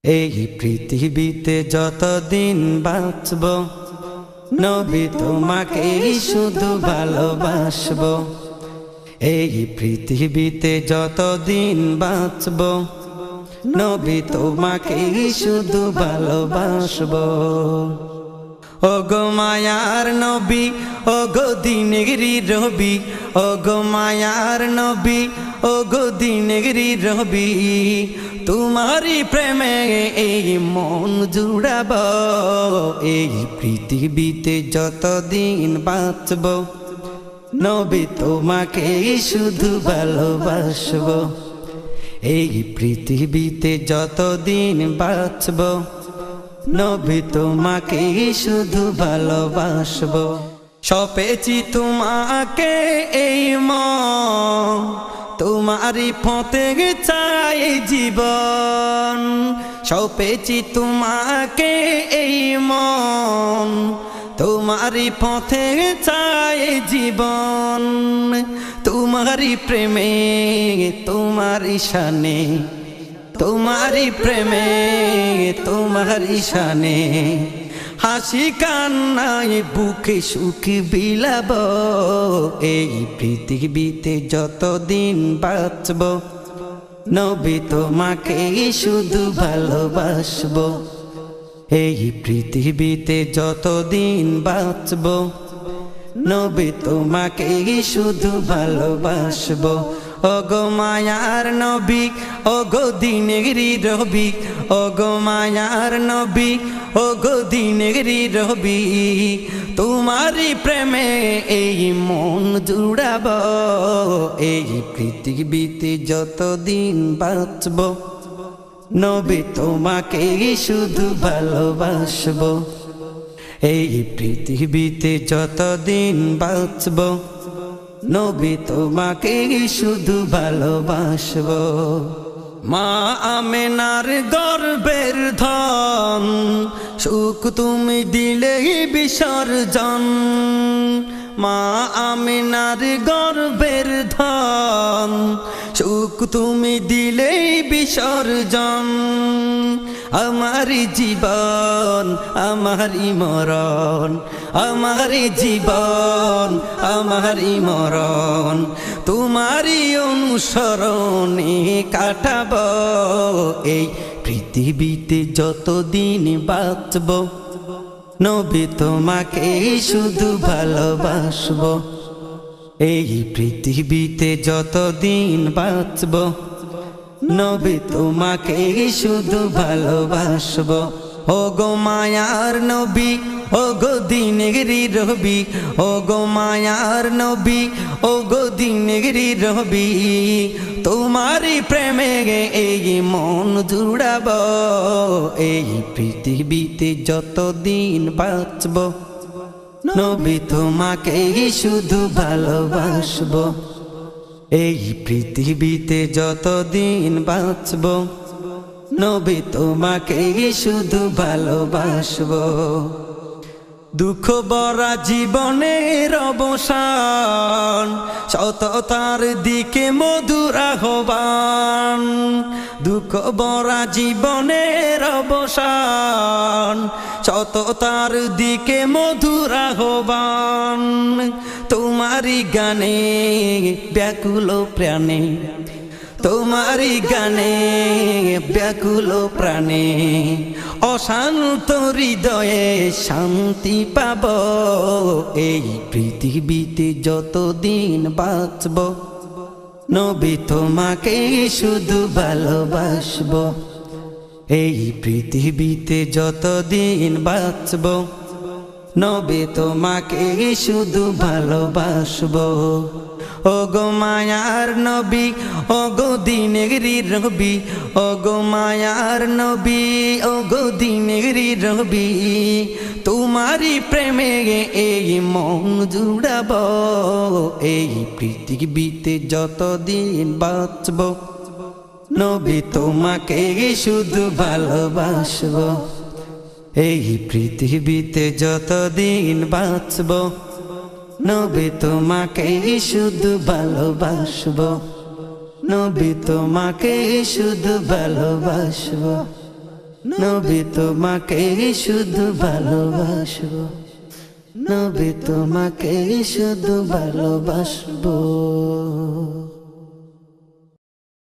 এই পৃথিবীতে যতদিন বাঁচব নবী তোমাকেই শুধু ভালোবাসব। এই পৃথিবীতে যতদিন বাঁচব নবী তোমাকেই শুধু ভালোবাসব। ওগো মায়ার নবী ওগো দিনের রবি, ওগো মায়ার নবী ওগো দিনের রবি, তোমারি প্রেমে এই মন জুড়াব। এই পৃথিবীতে যতদিন বাঁচব নবী তোমাকেই শুধু ভালোবাসব। এই পৃথিবীতে যতদিন বাঁচব নবী তোমাকেই শুধু ভালোবাসব। সপেছি তোমাকে এই মন, তোমারি পথে চাই জীবন। সপেছি তোমাকে এই মন, তোমারি পথে চাই জীবন। তোমারি প্রেমে তোমারি শানে, তোমারি প্রেমে তোমারি শানে, হাসি কান্নায় বুকে সুখ বিলাব। এই পৃথিবীতে যতদিন বাঁচব নবী তোমাকেই শুধু ভালোবাসব। এই পৃথিবীতে যতদিন বাঁচব নবী তোমাকেই শুধু ভালোবাসব। ওগো মায়ার নবী ওগো দিনের রবি, ওগো মায়ার নবী ওগো দিনের রবি, তোমারি প্রেমে এই মন জুড়াব। এই পৃথিবীতে যতদিন বাঁচব নবী তোমাকেই শুধু ভালোবাসব। এই পৃথিবীতে যতদিন বাঁচব নবী তোমাকেই শুধু ভালোবাসব। মা আমেনার গর্বের ধন, সুখ তুমি দিলে বিসর্জন। মা আমেনার গর্বের ধন, সুখ তুমি দিলে বিসর্জন। আমারি জীবন আমারি মরণ, আমারি জীবন আমারি মরণ, তোমারি অনুসরণে কাটাব। এই পৃথিবীতে যতদিন বাঁচব নবী তোমাকেই শুধু ভালোবাসব। এই পৃথিবীতে যতদিন বাঁচব নবী তোমাকেই শুধু ভালোবাসব। ওগো মায়ার নবী ওগো দিনের রবি, ওগো মায়ার নবী ওগো দিনের রবি, তোমারি প্রেমে এই মন জুড়াব। এই পৃথিবীতে যতদিন বাঁচব নবী তোমাকেই শুধু ভালোবাসব। এই পৃথিবীতে যতদিন বাঁচব নবী তোমাকেই শুধু ভালোবাসব। দুঃখ ভরা জীবনের অবসান, সততার দিকে মধুর আহ্বান। দুঃখ ভরা জীবনের অবসান, সততার দিকে মধুর আহ্বান। তোমারি গানে ব্যাকুল প্রাণে, তোমারি গানে ব্যাকুল প্রাণে, অশান্ত হৃদয়ে শান্তি পাব। এই পৃথিবীতে যতদিন বাঁচব নবী তোমাকেই শুধু ভালোবাসব। এই পৃথিবীতে যতদিন বাঁচব নবী তোমাকেই শুধু ভালোবাসব। ওগো মায়ার নবী ওগো দিনের রবি, ওগো মায়ার নবী ওগো দিনের রবি, তোমারি প্রেমে এই মন জুড়াব। এই পৃথিবীতে যতদিন বাঁচব নবী তোমাকেই শুধু ভালোবাসব। এই পৃথিবীতে যতদিন বাঁচব নবী তোমাকেই শুধু ভালোবাসব। নবী তোমাকে শুধু ভালোবাসবো। নবী তোমাকে শুধু ভালোবাসবো, নবী তোমাকে শুধু ভালোবাসবো।